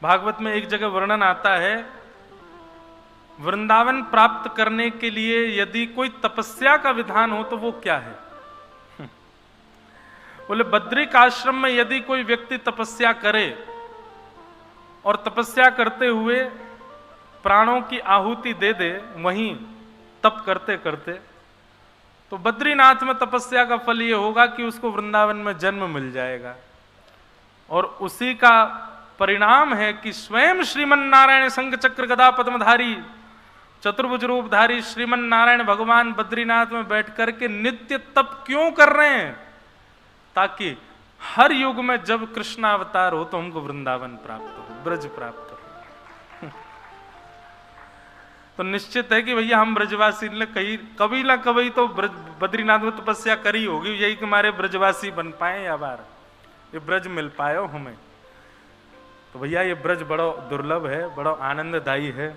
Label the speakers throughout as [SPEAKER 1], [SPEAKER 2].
[SPEAKER 1] भागवत में एक जगह वर्णन आता है, वृंदावन प्राप्त करने के लिए यदि कोई तपस्या का विधान हो तो वो क्या है? बोले बद्रिक आश्रम में यदि कोई व्यक्ति तपस्या करे और तपस्या करते हुए प्राणों की आहुति दे दे वहीं तप करते करते, तो बद्रीनाथ में तपस्या का फल ये होगा कि उसको वृंदावन में जन्म मिल जाएगा। और उसी का परिणाम है कि स्वयं श्रीमन नारायण शंख चक्र गदा पद्मधारी चतुर्भुज रूपधारी श्रीमन नारायण भगवान बद्रीनाथ में बैठ करके नित्य तप क्यों कर रहे हैं? ताकि हर युग में जब कृष्णावतार हो तो हमको वृंदावन प्राप्त हो, ब्रज प्राप्त हो। तो निश्चित है कि भैया हम ब्रजवासी ने कभी ना कभी तो बद्रीनाथ में तपस्या करी होगी, यही कि हमारे ब्रजवासी बन पाए या बार ये ब्रज मिल पाए हो हमें। तो भैया ये ब्रज बड़ा दुर्लभ है, बड़ा आनंददायी है।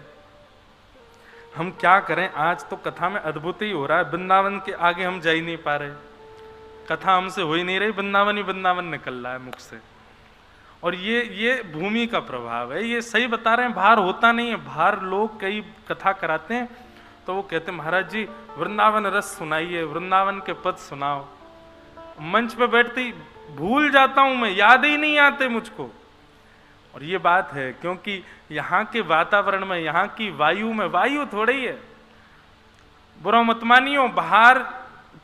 [SPEAKER 1] हम क्या करें, आज तो कथा में अद्भुत ही हो रहा है। वृंदावन के आगे हम जा ही नहीं पा रहे, कथा हमसे हो ही नहीं रही, वृंदावन ही वृंदावन निकल रहा है मुख से। और ये भूमि का प्रभाव है, ये सही बता रहे हैं। भार होता नहीं है, भार लोग कई कथा कराते हैं तो वो कहते हैं महाराज जी वृंदावन रस सुनाइए, वृंदावन के पद सुनाओ। मंच पे बैठते ही भूल जाता हूं मैं, याद ही नहीं आते मुझको। और ये बात है क्योंकि यहाँ के वातावरण में, यहाँ की वायु में, वायु थोड़ी ही है, बुरा मत मानियो, बाहर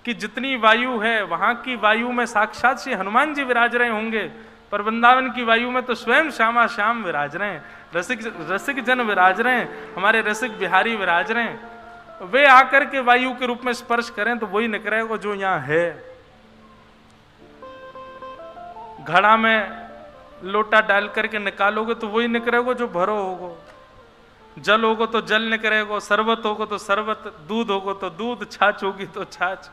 [SPEAKER 1] की जितनी वायु है वहां की वायु में साक्षात श्री हनुमान जी विराज रहे होंगे, पर वृंदावन की वायु में तो स्वयं श्यामा श्याम विराज रहे हैं, रसिक जन विराज रहे हैं, हमारे रसिक बिहारी विराज रहे हैं। वे आकर के वायु के रूप में स्पर्श करें तो वही निकलेगा जो यहाँ है। घड़ा में लोटा डाल करके निकालोगे तो वही निकलेगा जो भरो होगो, जल होगो तो जल निकलेगा, शरबत होगो तो शरबत, दूध होगो तो दूध, छाछ होगी तो छाछ।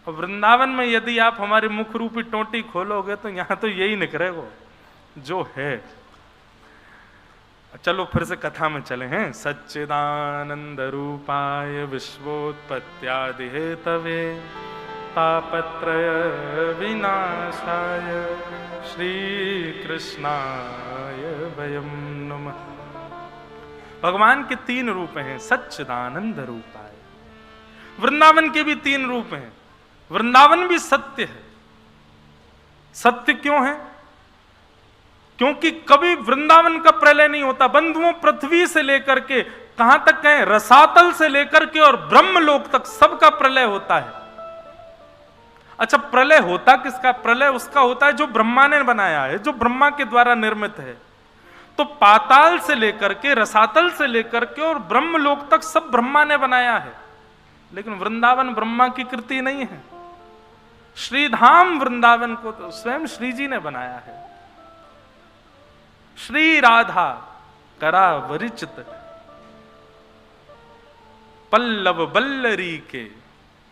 [SPEAKER 1] और वृंदावन में यदि आप हमारे मुख रूपी टोटी खोलोगे तो यहाँ तो यही निकलेगा जो है। चलो फिर से कथा में चले हैं। सच्चिदानंद रूपाय विश्वोत्पत्त्यादि हेतवे तापत्रय विनाशाय श्री कृष्णाय वयं नमः। भगवान के 3 रूप हैं, सच्चिदानंद रूपाय। वृंदावन के भी 3 रूप हैं। वृंदावन भी सत्य है। सत्य क्यों है? क्योंकि कभी वृंदावन का प्रलय नहीं होता। बंधुओं, पृथ्वी से लेकर के कहां तक कहें, रसातल से लेकर के और ब्रह्मलोक तक सबका प्रलय होता है। अच्छा, प्रलय होता किसका? प्रलय उसका होता है जो ब्रह्मा ने बनाया है, जो ब्रह्मा के द्वारा निर्मित है। तो पाताल से लेकर के, रसातल से लेकर के और ब्रह्मलोक तक सब ब्रह्मा ने बनाया है। लेकिन वृंदावन ब्रह्मा की कृति नहीं है। श्रीधाम वृंदावन को तो स्वयं श्री जी ने बनाया है। श्री राधा करा वरिचित पल्लव बल्लरी के,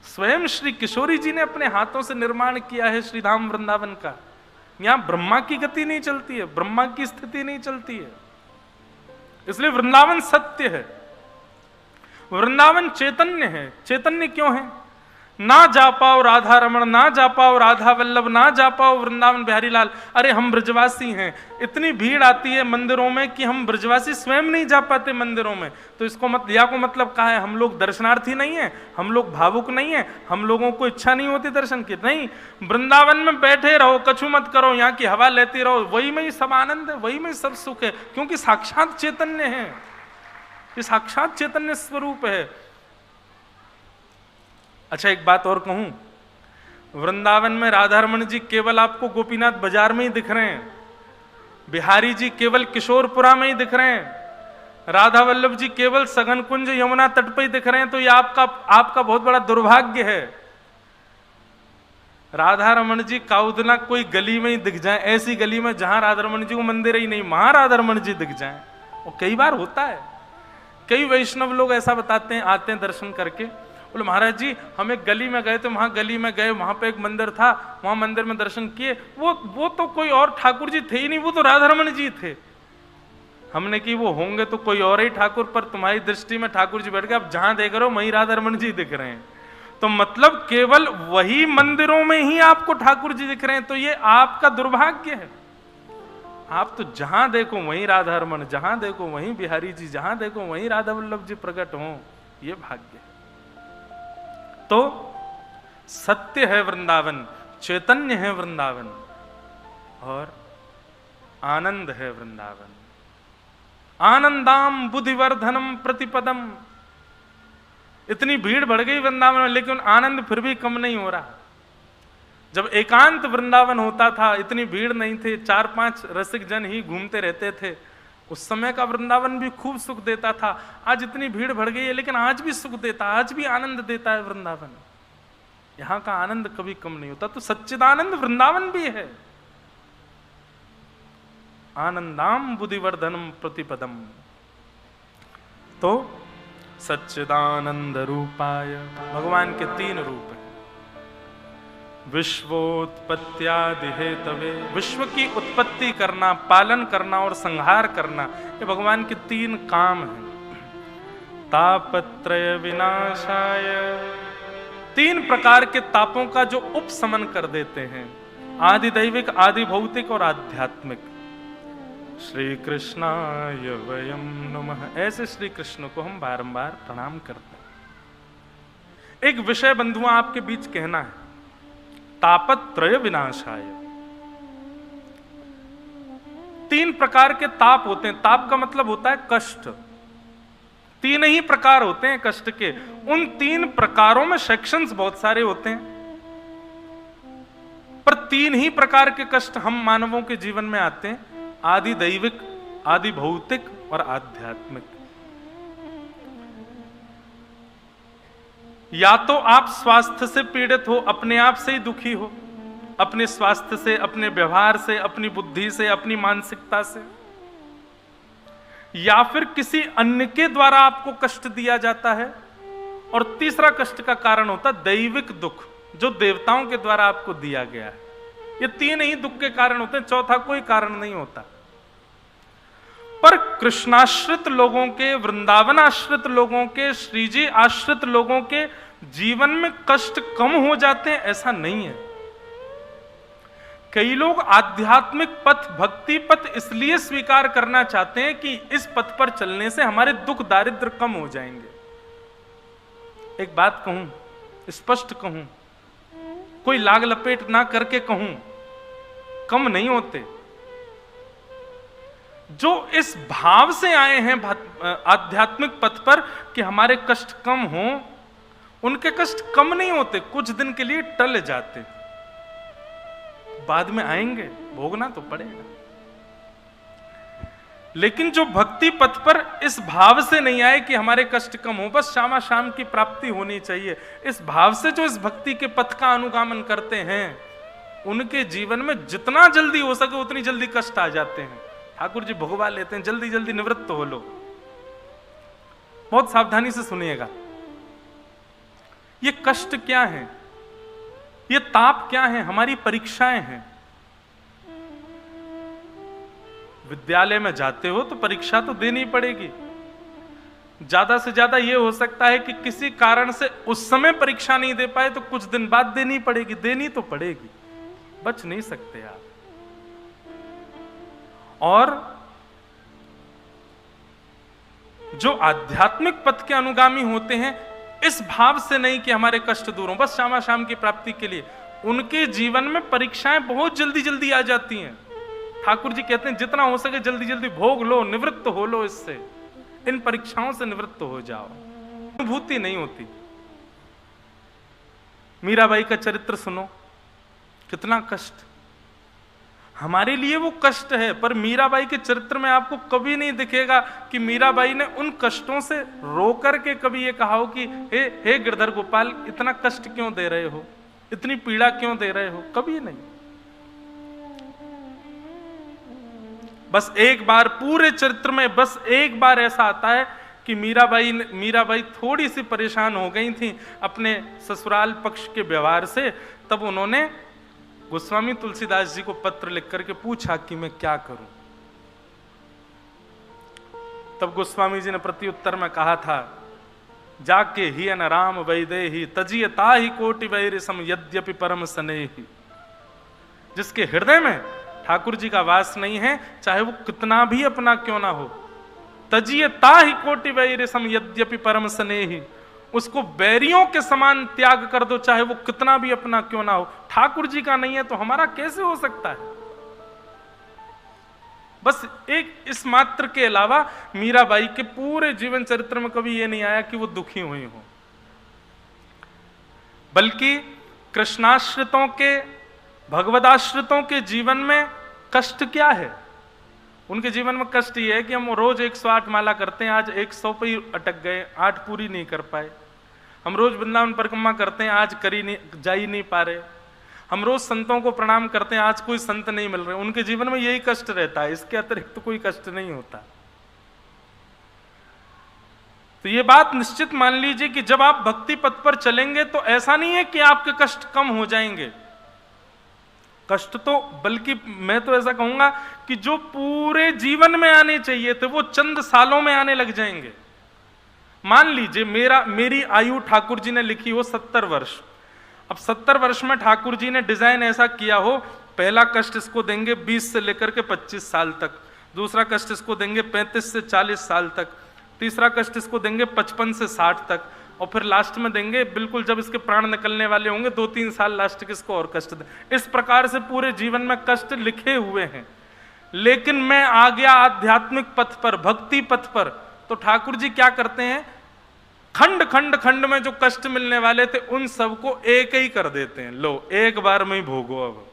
[SPEAKER 1] स्वयं श्री किशोरी जी ने अपने हाथों से निर्माण किया है श्रीधाम वृंदावन का। यहां ब्रह्मा की गति नहीं चलती है, ब्रह्मा की स्थिति नहीं चलती है। इसलिए वृंदावन सत्य है, वृंदावन चैतन्य है। चैतन्य क्यों है? ना जा पाओ राधा रमण, ना जा पाओ राधा वल्लभ, ना जा पाओ वृंदावन बिहारी लाल। अरे हम ब्रजवासी हैं, इतनी भीड़ आती है मंदिरों में कि हम ब्रजवासी स्वयं नहीं जा पाते मंदिरों में। तो इसको मतलब कहा है, हम लोग दर्शनार्थी नहीं है, हम लोग भावुक नहीं है, हम लोगों को इच्छा नहीं होती दर्शन की। नहीं, वृंदावन में बैठे रहो, कछु मत करो, यहाँ की हवा लेती रहो, वही में ही सब आनंद है, वही में सब सुख है। क्योंकि साक्षात चैतन्य है, ये साक्षात चैतन्य स्वरूप है। अच्छा, एक बात और कहूं, वृंदावन में राधा रमण जी केवल आपको गोपीनाथ बाजार में ही दिख रहे हैं, बिहारी जी केवल किशोरपुरा में ही दिख रहे हैं, राधा वल्लभ जी केवल सघन कुंज यमुना तट पर ही दिख रहे हैं। तो ये आपका बहुत बड़ा दुर्भाग्य है। राधा रमण जी काउदना कोई गली में ही दिख जाए, ऐसी गली में जहां राधा रमण जी को मंदिर ही नहीं, वहां राधा रमण जी दिख जाए। और कई बार होता है, कई वैष्णव लोग ऐसा बताते हैं, आते हैं दर्शन करके, बोले महाराज जी हम एक गली में गए थे, वहां गली में गए, वहां पे एक मंदिर था, वहां मंदिर में दर्शन किए, वो तो कोई और ठाकुर जी थे ही नहीं, वो तो राधा रमण जी थे। हमने कि वो होंगे तो कोई और ही ठाकुर, पर तुम्हारी दृष्टि में ठाकुर जी बैठ गए, अब जहां देख रहे हो वहीं राधा रमण जी दिख रहे हैं। तो मतलब केवल वही मंदिरों में ही आपको ठाकुर जी दिख रहे हैं, तो ये आपका दुर्भाग्य है। आप तो जहां देखो वहीं राधा रमन, जहां देखो वहीं बिहारी जी, जहां देखो वहीं राधा वल्लभ जी प्रकट हो, ये भाग्य। तो सत्य है वृंदावन, चैतन्य है वृंदावन, और आनंद है वृंदावन। आनंदाम बुद्धिवर्धनम प्रतिपदम। इतनी भीड़ बढ़ गई वृंदावन में, लेकिन आनंद फिर भी कम नहीं हो रहा। जब एकांत वृंदावन होता था, इतनी भीड़ नहीं थे, 4-5 रसिक जन ही घूमते रहते थे, उस समय का वृंदावन भी खूब सुख देता था। आज इतनी भीड़ बढ़ गई है, लेकिन आज भी सुख देता, आज भी आनंद देता है वृंदावन। यहां का आनंद कभी कम नहीं होता। तो सच्चिदानंद वृंदावन भी है। आनंदाम बुद्धिवर्धनम प्रतिपदम। तो सच्चिदानंद रूपाय, भगवान के 3 रूप हैं। विश्वोत्पत्त्यादि हेतवे, विश्व की उत्पत्ति करना, पालन करना और संहार करना, ये भगवान के 3 काम हैं। तापत्रय विनाशाय, 3 प्रकार के तापों का जो उपशमन कर देते हैं, आदि दैविक, आदि भौतिक और आध्यात्मिक। श्री कृष्णाय वयम नमः, ऐसे श्री कृष्ण को हम बारंबार प्रणाम करते हैं। एक विषय बंधुआ आपके बीच कहना है, तापत्रय विनाशाय। 3 प्रकार के ताप होते हैं। ताप का मतलब होता है कष्ट। 3 ही प्रकार होते हैं कष्ट के। उन 3 प्रकारों में सेक्शंस बहुत सारे होते हैं, पर 3 ही प्रकार के कष्ट हम मानवों के जीवन में आते हैं, आदि दैविक, आदि भौतिक और आध्यात्मिक। या तो आप स्वास्थ्य से पीड़ित हो, अपने आप से ही दुखी हो, अपने स्वास्थ्य से, अपने व्यवहार से, अपनी बुद्धि से, अपनी मानसिकता से, या फिर किसी अन्य के द्वारा आपको कष्ट दिया जाता है, और तीसरा कष्ट का कारण होता है दैविक दुख, जो देवताओं के द्वारा आपको दिया गया है। ये 3 ही दुख के कारण होते हैं, चौथा कोई कारण नहीं होता। पर कृष्णाश्रित लोगों के, वृंदावन आश्रित लोगों के, श्रीजी आश्रित लोगों के जीवन में कष्ट कम हो जाते हैं, ऐसा नहीं है। कई लोग आध्यात्मिक पथ, भक्ति पथ इसलिए स्वीकार करना चाहते हैं कि इस पथ पर चलने से हमारे दुख दारिद्र कम हो जाएंगे। एक बात कहूं, स्पष्ट कहूं, कोई लाग लपेट ना करके कहूं, कम नहीं होते। जो इस भाव से आए हैं आध्यात्मिक पथ पर कि हमारे कष्ट कम हो, उनके कष्ट कम नहीं होते, कुछ दिन के लिए टल जाते, बाद में आएंगे, भोगना तो पड़ेगा। लेकिन जो भक्ति पथ पर इस भाव से नहीं आए कि हमारे कष्ट कम हो, बस शामा शाम की प्राप्ति होनी चाहिए, इस भाव से जो इस भक्ति के पथ का अनुगामन करते हैं, उनके जीवन में जितना जल्दी हो सके उतनी जल्दी कष्ट आ जाते हैं। ठाकुर जी भगवा लेते हैं, जल्दी जल्दी निवृत्त हो लो। बहुत सावधानी से सुनिएगा, ये कष्ट क्या है, ये ताप क्या है? हमारी परीक्षाएं हैं। विद्यालय में जाते हो तो परीक्षा तो देनी पड़ेगी। ज्यादा से ज्यादा यह हो सकता है कि किसी कारण से उस समय परीक्षा नहीं दे पाए तो कुछ दिन बाद देनी पड़ेगी, देनी तो पड़ेगी, बच नहीं सकते आप। और जो आध्यात्मिक पथ के अनुगामी होते हैं, इस भाव से नहीं कि हमारे कष्ट दूर हो, बस शामा शाम की प्राप्ति के लिए, उनके जीवन में परीक्षाएं बहुत जल्दी जल्दी आ जाती हैं। ठाकुर जी कहते हैं जितना हो सके जल्दी जल्दी भोग लो, निवृत्त हो लो, इससे, इन परीक्षाओं से निवृत्त हो जाओ। अनुभूति नहीं होती। मीराबाई का चरित्र सुनो, कितना कष्ट, हमारे लिए वो कष्ट है, पर मीराबाई के चरित्र में आपको कभी नहीं दिखेगा कि मीराबाई ने उन कष्टों से रो करके कभी ये कहा हो कि हे गिरधर गोपाल, इतना कष्ट क्यों दे रहे हो, इतनी पीड़ा क्यों दे रहे हो, कभी नहीं। बस एक बार पूरे चरित्र में बस एक बार ऐसा आता है कि मीराबाई थोड़ी सी परेशान हो गई थी अपने ससुराल पक्ष के व्यवहार से, तब उन्होंने गोस्वामी तुलसीदास जी को पत्र लिख करके पूछा कि मैं क्या करूं। तब गोस्वामी जी ने प्रत्युत्तर में कहा था, जाके ही न राम वैदेही तजियता ही कोटि वैर सम यद्यपि परम स्नेही। जिसके हृदय में ठाकुर जी का वास नहीं है, चाहे वो कितना भी अपना क्यों ना हो। तजिए ताहि कोटि वैरिसम यद्यपि परम स्नेही, उसको बैरियों के समान त्याग कर दो, चाहे वो कितना भी अपना क्यों ना हो। ठाकुर जी का नहीं है तो हमारा कैसे हो सकता है। बस एक इस मात्र के अलावा मीराबाई के पूरे जीवन चरित्र में कभी यह नहीं आया कि वो दुखी हुई हो, बल्कि कृष्णाश्रितों के, भगवदाश्रितों के जीवन में कष्ट क्या है। उनके जीवन में कष्ट ये है कि हम रोज 108 माला करते हैं, आज 100 पे ही अटक गए, 8 पूरी नहीं कर पाए। हम रोज वृंदावन परिक्रमा करते हैं, आज करी नहीं, जा ही नहीं पा रहे। हम रोज संतों को प्रणाम करते हैं, आज कोई संत नहीं मिल रहे। उनके जीवन में यही कष्ट रहता है, इसके अतिरिक्त तो कोई कष्ट नहीं होता। तो ये बात निश्चित मान लीजिए कि जब आप भक्ति पथ पर चलेंगे तो ऐसा नहीं है कि आपके कष्ट कम हो जाएंगे। कष्ट तो, बल्कि मैं तो ऐसा कहूंगा कि जो पूरे जीवन में आने चाहिए थे वो चंद सालों में आने लग जाएंगे। मान लीजिए मेरी आयु ठाकुर जी ने लिखी हो 70 वर्ष। अब 70 वर्ष में ठाकुर जी ने डिजाइन ऐसा किया हो, पहला कष्ट इसको देंगे 20 से लेकर के 25 साल तक, दूसरा कष्ट इसको देंगे 35 से 40 साल तक, तीसरा कष्ट इसको देंगे 55 से 60 तक, और फिर लास्ट में देंगे बिल्कुल जब इसके प्राण निकलने वाले होंगे 2-3 साल लास्ट किसको और कष्ट दें। इस प्रकार से पूरे जीवन में कष्ट लिखे हुए हैं। लेकिन मैं आ गया आध्यात्मिक पथ पर, भक्ति पथ पर, तो ठाकुर जी क्या करते हैं, खंड खंड खंड में जो कष्ट मिलने वाले थे उन सबको एक ही कर देते हैं, लो एक बार में ही भोगो।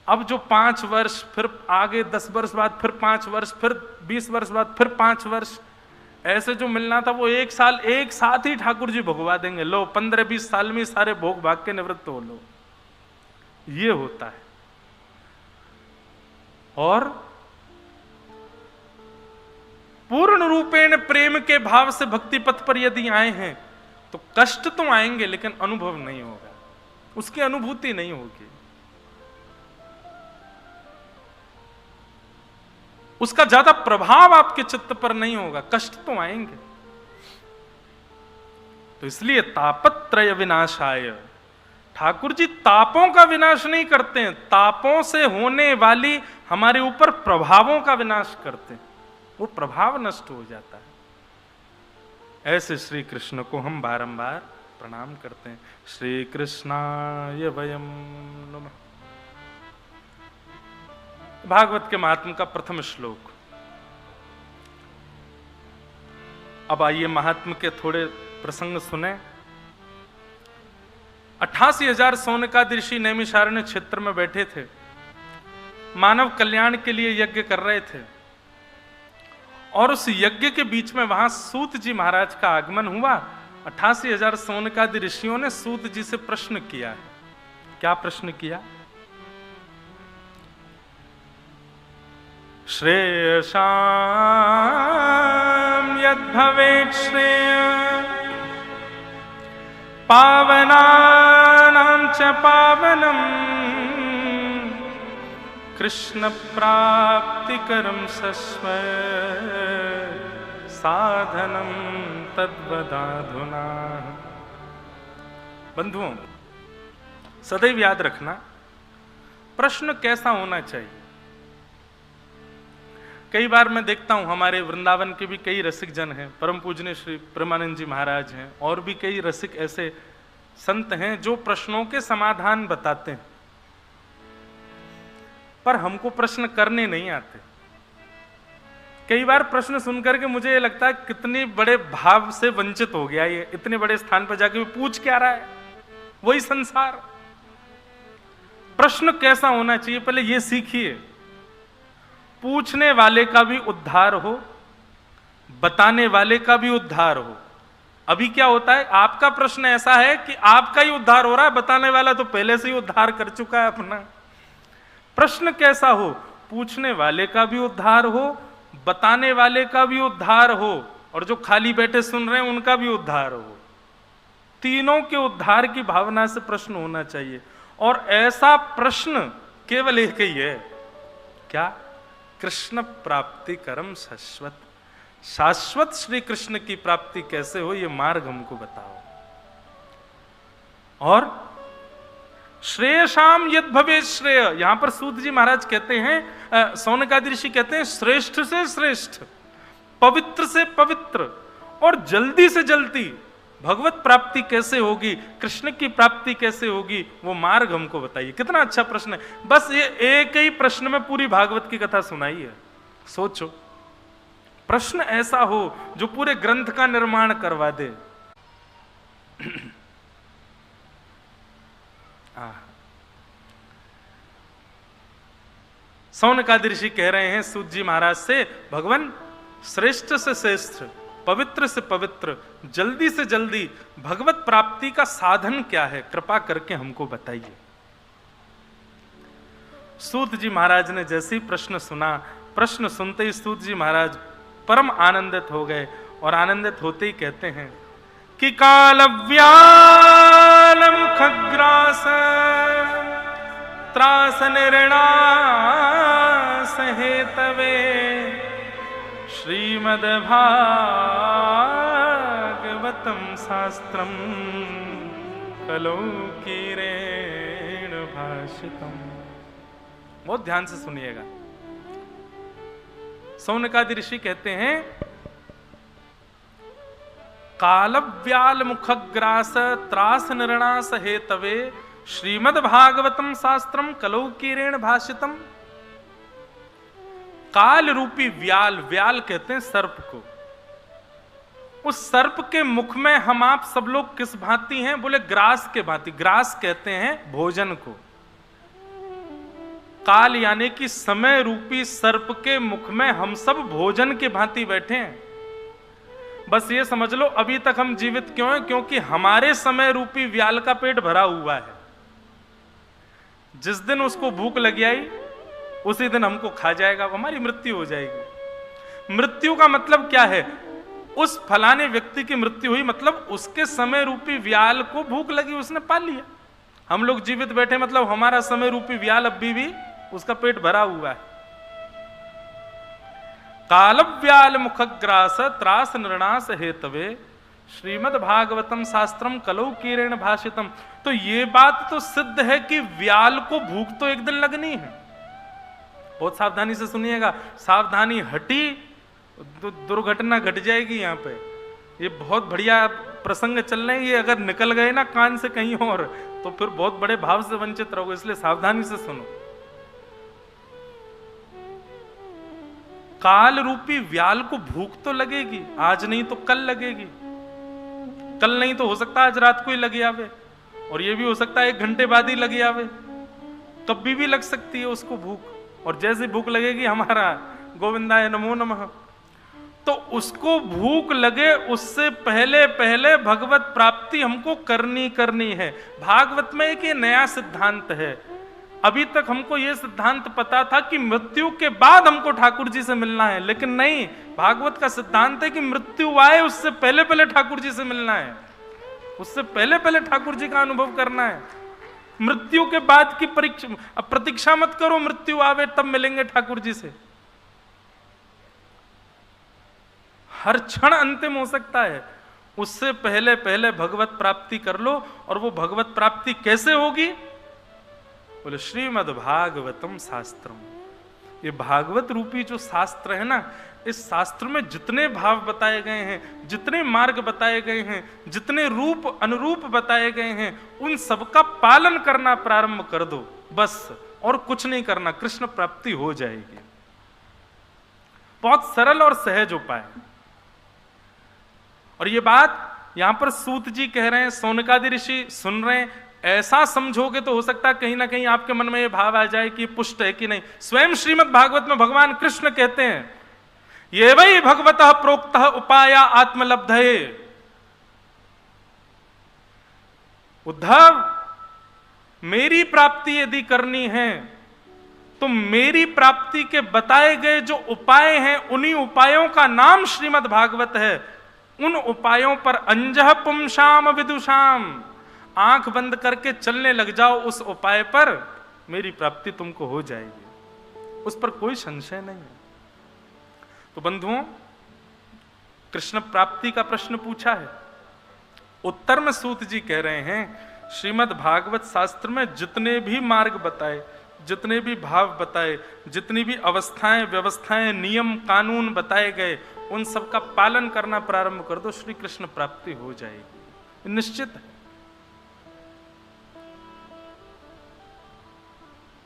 [SPEAKER 1] अब जो 5 वर्ष, फिर आगे 10 वर्ष बाद, फिर 5 वर्ष, फिर 20 वर्ष बाद, फिर 5 वर्ष, ऐसे जो मिलना था वो एक साल एक साथ ही ठाकुर जी भोगवा देंगे। लो 15-20 साल में सारे भोग भाग के निवृत्त हो लो। ये होता है। और पूर्ण रूपेण प्रेम के भाव से भक्ति पथ पर यदि आए हैं तो कष्ट तो आएंगे लेकिन अनुभव नहीं होगा, उसकी अनुभूति नहीं होगी, उसका ज्यादा प्रभाव आपके चित्त पर नहीं होगा। कष्ट तो आएंगे। तो इसलिए तापत्रय विनाशाय, ठाकुर जी तापों का विनाश नहीं करते हैं, तापों से होने वाली हमारे ऊपर प्रभावों का विनाश करते हैं, वो प्रभाव नष्ट हो जाता है। ऐसे श्री कृष्ण को हम बारंबार प्रणाम करते हैं। श्री कृष्णाय वयम नमः। भागवत के महात्म का प्रथम श्लोक। अब आइए महात्म के थोड़े प्रसंग सुने। 88,000 सोनकादि ऋषि नैमिषारण्य क्षेत्र में बैठे थे, मानव कल्याण के लिए यज्ञ कर रहे थे, और उस यज्ञ के बीच में वहां सूत जी महाराज का आगमन हुआ। 88,000 सोनकादि ऋषियों ने सूत जी से प्रश्न किया। क्या प्रश्न किया? श्रेयसां यद्भवेत् श्रेय पावनानां च पावनम् कृष्ण प्राप्तिकरं सस्व साधनं तद्वदाधुना। बंधुओं, सदैव याद रखना प्रश्न कैसा होना चाहिए। कई बार मैं देखता हूं हमारे वृंदावन के भी कई रसिक जन हैं, परम पूजनीय श्री प्रेमानंद जी महाराज हैं, और भी कई रसिक ऐसे संत हैं जो प्रश्नों के समाधान बताते हैं, पर हमको प्रश्न करने नहीं आते। कई बार प्रश्न सुनकर के मुझे ये लगता है कितने बड़े भाव से वंचित हो गया ये, इतने बड़े स्थान पर जाके पूछ क्या रहा है, वही संसार। प्रश्न कैसा होना चाहिए पहले ये सीखिए। पूछने वाले का भी उद्धार हो, बताने वाले का भी उद्धार हो। अभी क्या होता है, आपका प्रश्न ऐसा है कि आपका ही उद्धार हो रहा है, बताने वाला तो पहले से ही उद्धार कर चुका है अपना। प्रश्न कैसा हो, पूछने वाले का भी उद्धार हो, बताने वाले का भी उद्धार हो, और जो खाली बैठे सुन रहे हैं उनका भी उद्धार हो। तीनों के उद्धार की भावना से प्रश्न होना चाहिए। और ऐसा प्रश्न केवल एक ही है, क्या? कृष्ण प्राप्ति करम शाश्वत। शाश्वत श्री कृष्ण की प्राप्ति कैसे हो, ये मार्ग हमको बताओ। और श्रेयशाम यद भवे श्रेय। यहां पर सूत जी महाराज कहते हैं, सौनकादि ऋषि कहते हैं, श्रेष्ठ से श्रेष्ठ, पवित्र से पवित्र और जल्दी से जल्दी भगवत प्राप्ति कैसे होगी, कृष्ण की प्राप्ति कैसे होगी, वो मार्ग हमको बताइए। कितना अच्छा प्रश्न है। बस ये एक ही प्रश्न में पूरी भागवत की कथा सुनाई है। सोचो, प्रश्न ऐसा हो जो पूरे ग्रंथ का निर्माण करवा दे। सौनकादि ऋषि कह रहे हैं सूत जी महाराज से, भगवान श्रेष्ठ से श्रेष्ठ, पवित्र से पवित्र, जल्दी से जल्दी भगवत प्राप्ति का साधन क्या है, कृपा करके हमको बताइए। सूत जी महाराज ने जैसे ही प्रश्न सुना, प्रश्न सुनते ही सूत जी महाराज परम आनंदित हो गए और आनंदित होते ही कहते हैं कि कालव्यालम खग्रास त्रास निर्णास हेतवे श्रीमद्भागवतम शास्त्रम कलौकीरेण भाषितम। बहुत ध्यान से सुनिएगा। सौनकादि ऋषि कहते हैं, कालव्याल मुखग्रास त्रास निर्णास हेतवे श्रीमद्भागवतम शास्त्रम कलौकीरेण भाषितम। काल रूपी व्याल, व्याल कहते हैं सर्प को, उस सर्प के मुख में हम आप सब लोग किस भांति हैं? बोले ग्रास के भांति। ग्रास कहते हैं भोजन को। काल यानी कि समय रूपी सर्प के मुख में हम सब भोजन के भांति बैठे हैं। बस ये समझ लो, अभी तक हम जीवित क्यों हैं? क्योंकि हमारे समय रूपी व्याल का पेट भरा हुआ है। जिस दिन उसको भूख लगी आई उसी दिन हमको खा जाएगा, हमारी मृत्यु हो जाएगी। मृत्यु का मतलब क्या है? उस फलाने व्यक्ति की मृत्यु हुई मतलब उसके समय रूपी व्याल को भूख लगी, उसने पा लिया। हम लोग जीवित बैठे मतलब हमारा समय रूपी व्याल अभी भी उसका पेट भरा हुआ है। कालव्याल मुखग्रास त्रास निर्णास हेतवे श्रीमद्भागवतम शास्त्रम कलौकीरेण भाषितम। तो ये बात तो सिद्ध है कि व्याल को भूख तो एक दिन लगनी है। बहुत सावधानी से सुनिएगा, सावधानी हटी तो दुर्घटना घट जाएगी। यहाँ पे ये बहुत बढ़िया प्रसंग चल रहे हैं, ये अगर निकल गए ना कान से कहीं और तो फिर बहुत बड़े भाव से वंचित रहोगे, इसलिए सावधानी से सुनो। काल रूपी व्याल को भूख तो लगेगी, आज नहीं तो कल लगेगी। कल नहीं तो हो सकता आज रात को ही लगे आवे, और ये भी हो सकता है 1 घंटे बाद ही लगे आवे। कभी भी लग सकती है उसको भूख, और जैसे भूख लगेगी हमारा गोविंदाय नमो नमः, तो उसको भूख लगे उससे पहले पहले भगवत प्राप्ति हमको करनी है। भागवत में एक ये नया सिद्धांत है। अभी तक हमको ये सिद्धांत पता था कि मृत्यु के बाद हमको ठाकुर जी से मिलना है, लेकिन नहीं, भागवत का सिद्धांत है कि मृत्यु आए उससे पहले पहले ठाकुर जी से मिलना है, उससे पहले पहले ठाकुर जी का अनुभव करना है। मृत्यु के बाद की प्रतीक्षा मत करो, मृत्यु आवे तब मिलेंगे ठाकुर जी से। हर क्षण अंतिम हो सकता है, उससे पहले पहले भगवत प्राप्ति कर लो। और वो भगवत प्राप्ति कैसे होगी? बोले श्रीमद् भागवतम शास्त्रम। ये भागवत रूपी जो शास्त्र है ना, इस शास्त्र में जितने भाव बताए गए हैं, जितने मार्ग बताए गए हैं, जितने रूप अनुरूप बताए गए हैं, उन सबका पालन करना प्रारंभ कर दो बस, और कुछ नहीं करना, कृष्ण प्राप्ति हो जाएगी। बहुत सरल और सहज उपाय। और ये बात यहां पर सूत जी कह रहे हैं, सौनकादि ऋषि सुन रहे हैं। ऐसा समझोगे तो हो सकता है कहीं ना कहीं आपके मन में ये भाव आ जाए कि पुष्ट है कि नहीं। स्वयं श्रीमद् भागवत में भगवान कृष्ण कहते हैं, ये वही भगवतः प्रोक्तः उपाया आत्मलब्धये। उद्धव, मेरी प्राप्ति यदि करनी है तो मेरी प्राप्ति के बताए गए जो उपाय हैं, उन्हीं उपायों का नाम श्रीमद् भागवत है। उन उपायों पर अंजह पुंसाम विदुषाम, आंख बंद करके चलने लग जाओ उस उपाय पर, मेरी प्राप्ति तुमको हो जाएगी, उस पर कोई संशय नहीं है। तो बंधुओं, कृष्ण प्राप्ति का प्रश्न पूछा है। उत्तर में सूत जी कह रहे हैं, श्रीमद् भागवत शास्त्र में जितने भी मार्ग बताए, जितने भी भाव बताए, जितनी भी अवस्थाएं, व्यवस्थाएं, नियम, कानून बताए गए, उन सब का पालन करना प्रारंभ कर दो, श्री कृष्ण प्राप्ति हो जाएगी, निश्चित है।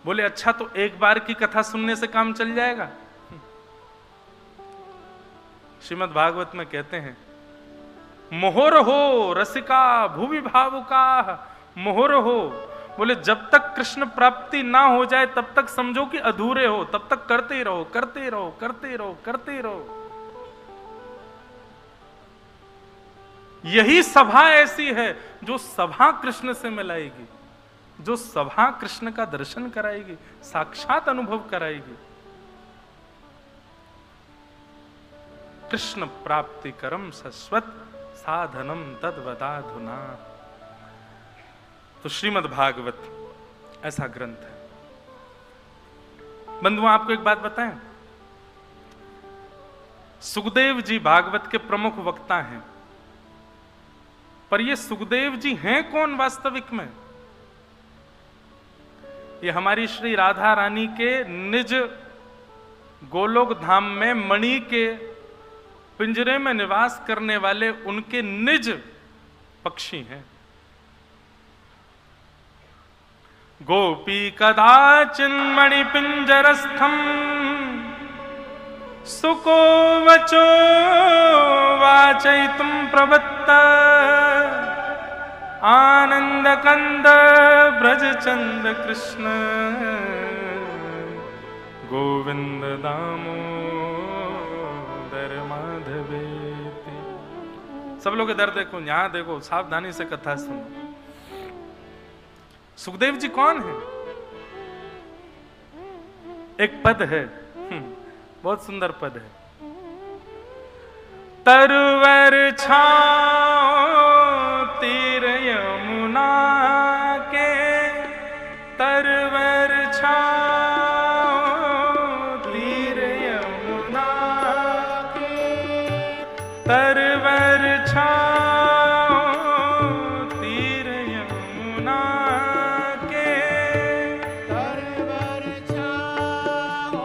[SPEAKER 1] बोले अच्छा, तो एक बार की कथा सुनने से काम चल जाएगा? श्रीमद् भागवत में कहते हैं, मोहर हो रसिका भूवि भावुका, मोहर हो। बोले जब तक कृष्ण प्राप्ति ना हो जाए तब तक समझो कि अधूरे हो, तब तक करते रहो, करते रहो, करते रहो, करते रहो। यही सभा ऐसी है जो सभा कृष्ण से मिलाएगी, जो सभा कृष्ण का दर्शन कराएगी, साक्षात अनुभव कराएगी। कृष्ण प्राप्ति करम शाश्वत साधनम तद्वदाधुना। तो श्रीमद् भागवत ऐसा ग्रंथ है। बंधुओं, आपको एक बात बताएं, सुखदेव जी भागवत के प्रमुख वक्ता हैं, पर ये सुखदेव जी हैं कौन वास्तविक में? ये हमारी श्री राधा रानी के निज गोलोक धाम में मणि के पिंजरे में निवास करने वाले उनके निज पक्षी हैं। गोपी कदाचिन मणि पिंजरस्थम सुको वचो वाचयितुम प्रवत्त आनंद कंद ब्रज चंद कृष्ण गोविंद दामोदर माधवेति। सब लोग इधर देखो, यहां देखो, सावधानी से कथा सुनो। सुखदेव जी कौन है? एक पद है, बहुत सुंदर पद है। तरवर छाओ तीर यमुना के, तरवर छाओ तीर यमुना के, तरवर छाओ तीर यमुना के,
[SPEAKER 2] तरवर छाओ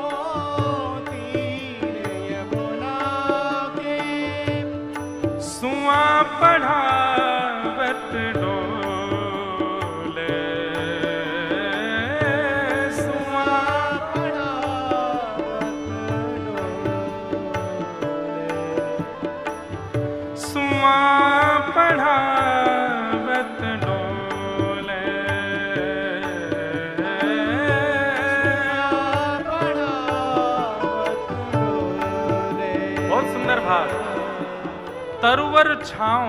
[SPEAKER 2] तीर यमुना के,
[SPEAKER 1] सुआ पढ़ावत डोले, सुआ
[SPEAKER 2] पढ़ावत डोले,
[SPEAKER 1] सुआ पढ़ावत डोले,
[SPEAKER 2] पढ़ावत डोले।
[SPEAKER 1] बहुत सुंदर भाव। तरुवर छाओ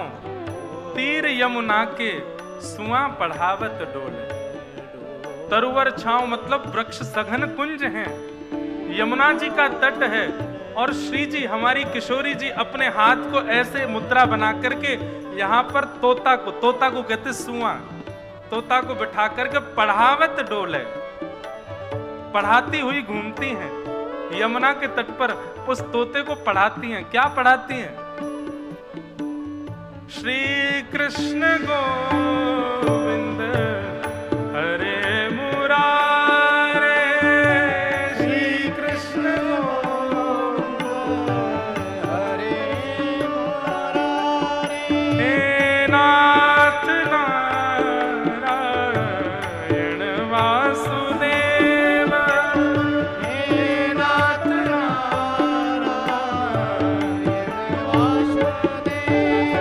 [SPEAKER 1] तीर यमुना के, सुआ पढ़ावत डोले। तरुवर छाओ मतलब वृक्ष सघन कुंज हैं, यमुना जी का तट है, और श्री जी हमारी किशोरी जी अपने हाथ को ऐसे मुद्रा बना करके यहाँ पर तोता को कहते सुआ, तोता को बिठा करके पढ़ावत डोले, पढ़ाती हुई घूमती हैं यमुना के तट पर। उस तोते को पढ़ाती हैं। क्या पढ़ाती हैं? श्री कृष्ण गोविंद हरे मुरारे, श्री कृष्ण गोविंद
[SPEAKER 2] हरे मुरारे,
[SPEAKER 1] हे नाथ नारायण वासुदेव,
[SPEAKER 2] हे नाथ नारायण वासुदेव,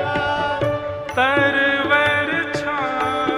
[SPEAKER 1] तरवर छाओ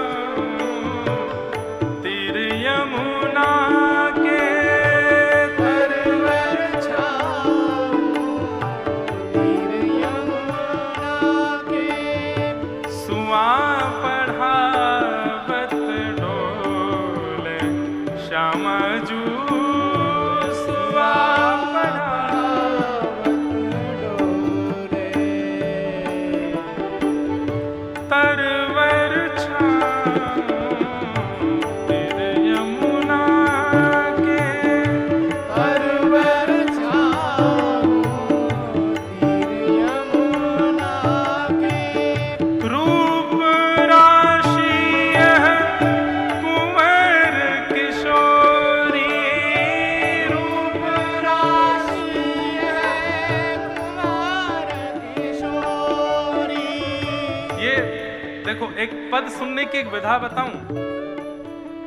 [SPEAKER 1] देखो एक पद सुनने की एक विधा बताऊं।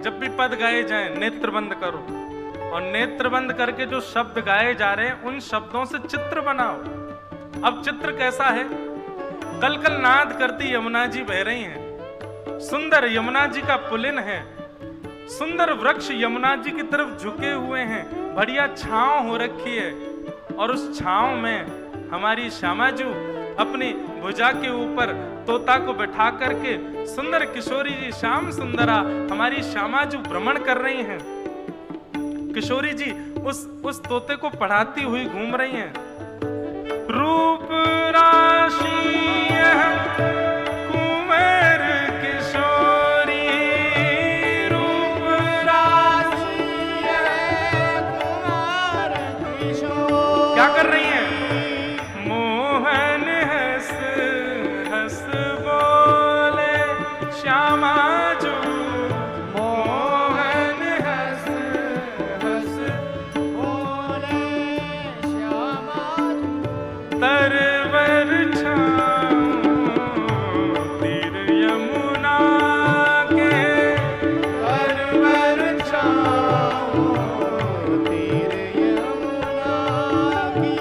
[SPEAKER 1] जब भी पद गाए जाएं नेत्र बंद करो और नेत्र बंद करके जो शब्द गाए जा रहे हैं उन शब्दों से चित्र बनाओ। अब चित्र कैसा है? कल कल नाद करती यमुना जी बह रही हैं, सुंदर यमुना जी का पुलिन है, सुंदर वृक्ष यमुना जी की तरफ झुके हुए हैं, बढ़िया छांव हो रखी है और उस छांव में हमारी श्यामा जी अपनी भुजा के ऊपर तोता को बैठा करके सुंदर किशोरी जी श्याम सुंदरा हमारी श्यामा जी भ्रमण कर रही हैं। किशोरी जी उस तोते को पढ़ाती हुई घूम रही हैं। रूप राशि कुंवर किशोरी, रूप राशि
[SPEAKER 2] कुमार किशोर।
[SPEAKER 1] क्या कर रही हैं? मोहन हंस हंस बोले श्यामा जो, मोहन हंस हंस
[SPEAKER 2] बोले श्यामा
[SPEAKER 1] तरवर छाऊं तीर यमुना के,
[SPEAKER 2] तरवर छाऊं तीर यमुना की,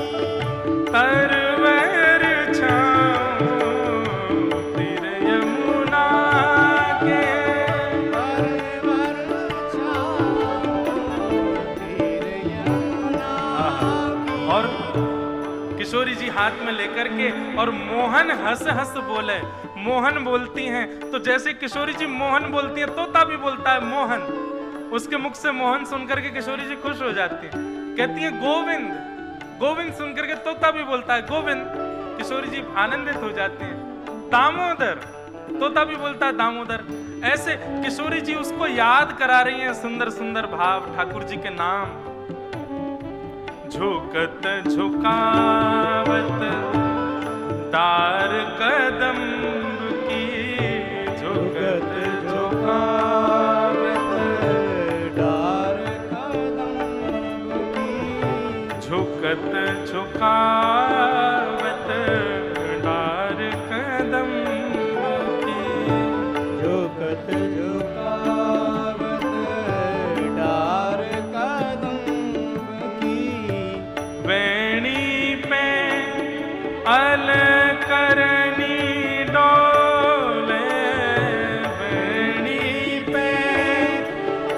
[SPEAKER 1] तरवर छाऊं तीर यमुना के।
[SPEAKER 2] तरवर छाऊं तीर यमुना की।
[SPEAKER 1] और किशोरी जी हाथ में लेकर के और मोहन हंस हंस बोले। मोहन बोलती हैं तो जैसे किशोरी जी मोहन बोलती है तोता भी बोलता है मोहन। उसके मुख से मोहन सुनकर के किशोरी जी खुश हो जाती है, कहती है गोविंद। गोविंद सुनकर के तोता भी बोलता है गोविंद, किशोरी जी आनंदित हो जाती हैं। दामोदर, तोता भी बोलता है दामोदर। ऐसे किशोरी जी उसको याद करा रही हैं सुंदर सुंदर भाव ठाकुर जी के नाम। झुकत झुकावत दार कदम की, झुकत झुकावत
[SPEAKER 2] डार कदम की,
[SPEAKER 1] झुकत झुकावत डार कदम की।
[SPEAKER 2] झुकत झुकावत डार कदम की,
[SPEAKER 1] वेणी पे अलकरनी डोले, वेणी पे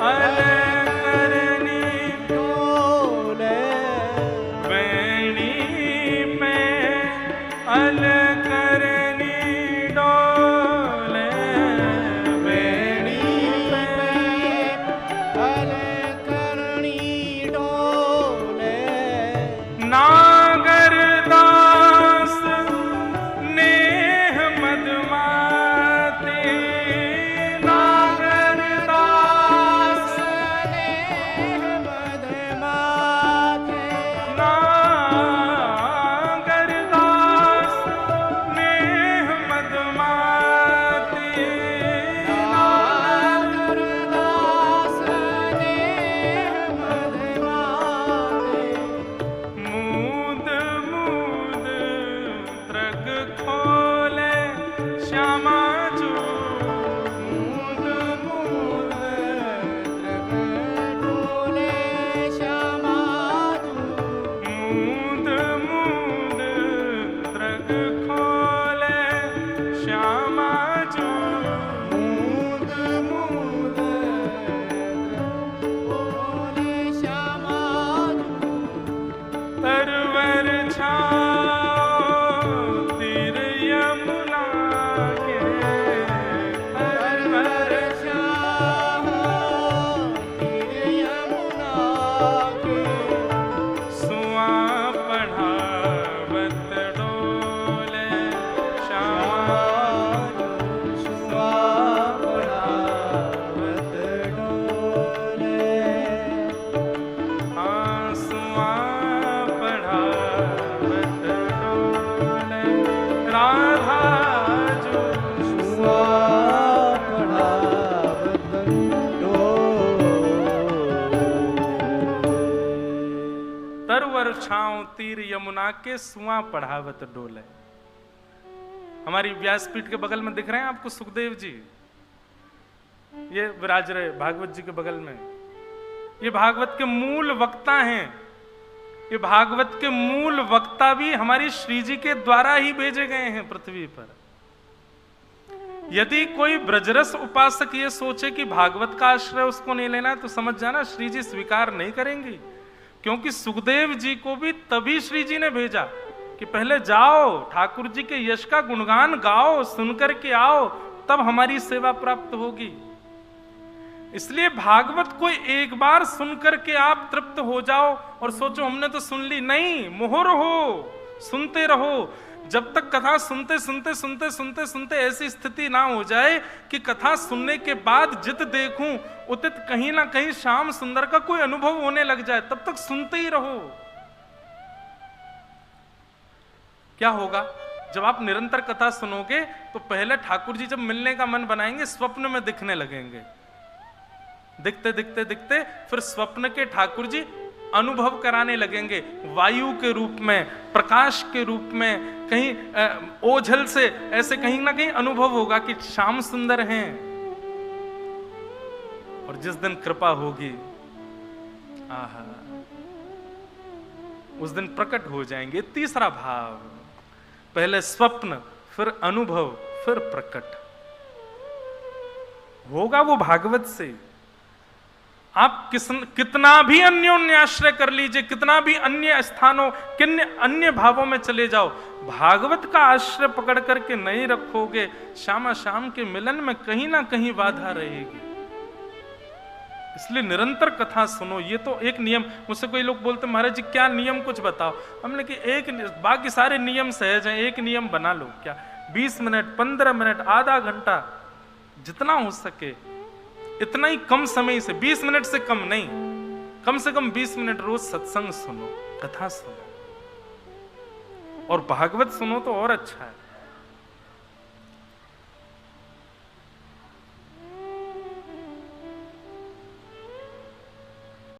[SPEAKER 1] अलकरनी
[SPEAKER 2] डोले,
[SPEAKER 1] वेणी पे अलकरनी डोले, वेणी पे
[SPEAKER 2] अलकरणी डोले।
[SPEAKER 1] नागर दास नेह मदमाते, नागर दास
[SPEAKER 2] नेह मधमाते,
[SPEAKER 1] नागर दास नेह मदमाते,
[SPEAKER 2] नागर दास नेह मधमाते।
[SPEAKER 1] मूद मूद द्रग खोले श्यामा जो,
[SPEAKER 2] मूद मूद द्रग डोले श्यामा जू,
[SPEAKER 1] मूद मूद द्रग खोले श्यामा जो।
[SPEAKER 2] मूद मूद द्रग डोले श्यामा जू।
[SPEAKER 1] तरवर छाओ तीर यमुना के,
[SPEAKER 2] तरवर छाओ तीर यमुना के,
[SPEAKER 1] सुआ पढ़ावत डोले श्यामा
[SPEAKER 2] सुआ पढ़ावत डोले।
[SPEAKER 1] आंसुआ पढ़ावत डोले राधा जो।
[SPEAKER 2] सुआ पढ़ावत डोले।
[SPEAKER 1] तरवर छाँव तीर यमुना के सुआ पढ़ावत डोले। हमारी व्यासपीठ के बगल में दिख रहे हैं आपको सुखदेव जी, ये विराज रहे भागवत जी के बगल में। ये भागवत के मूल वक्ता हैं। ये भागवत के मूल वक्ता भी हमारी श्री जी के द्वारा ही भेजे गए हैं पृथ्वी पर। यदि कोई ब्रजरस उपासक ये सोचे कि भागवत का आश्रय उसको नहीं लेना है, तो समझ जाना श्री जी स्वीकार नहीं करेंगी। क्योंकि सुखदेव जी को भी तभी श्री जी ने भेजा कि पहले जाओ ठाकुर जी के यश का गुणगान गाओ, सुनकर के आओ, तब हमारी सेवा प्राप्त होगी। इसलिए भागवत को एक बार सुनकर के आप तृप्त हो जाओ और सोचो हमने तो सुन ली, नहीं, मोहर हो, सुनते रहो। जब तक कथा सुनते सुनते सुनते सुनते सुनते ऐसी स्थिति ना हो जाए कि कथा सुनने के बाद जित देखूं उतित कहीं ना कहीं श्याम सुंदर का कोई अनुभव होने लग जाए, तब तक सुनते ही रहो। क्या होगा जब आप निरंतर कथा सुनोगे तो पहले ठाकुर जी जब मिलने का मन बनाएंगे स्वप्न में दिखने लगेंगे, दिखते दिखते दिखते फिर स्वप्न के ठाकुर जी अनुभव कराने लगेंगे, वायु के रूप में, प्रकाश के रूप में, कहीं ओझल से ऐसे कहीं ना कहीं अनुभव होगा कि श्याम सुंदर हैं। और जिस दिन कृपा होगी, आहा, उस दिन प्रकट हो जाएंगे। तीसरा भाव, पहले स्वप्न, फिर अनुभव, फिर प्रकट होगा वो भागवत से। आप कितना भी अन्योन्याश्रय कर लीजिए, कितना भी अन्य स्थानों किन्ने अन्य भावों में चले जाओ, भागवत का आश्रय पकड़ करके नहीं रखोगे, श्यामा श्याम के मिलन में कहीं ना कहीं बाधा रहेगी। इसलिए निरंतर कथा सुनो। ये तो एक नियम। मुझसे कोई लोग बोलते महाराज जी क्या नियम कुछ बताओ। हमने कि एक, बाकी सारे नियम सहज हैं, एक नियम बना लो। क्या 20 मिनट, 15 मिनट, आधा घंटा, जितना हो सके इतना ही कम समय से, 20 मिनट से कम नहीं, कम से कम 20 मिनट रोज सत्संग सुनो, कथा सुनो। और भागवत सुनो तो और अच्छा है।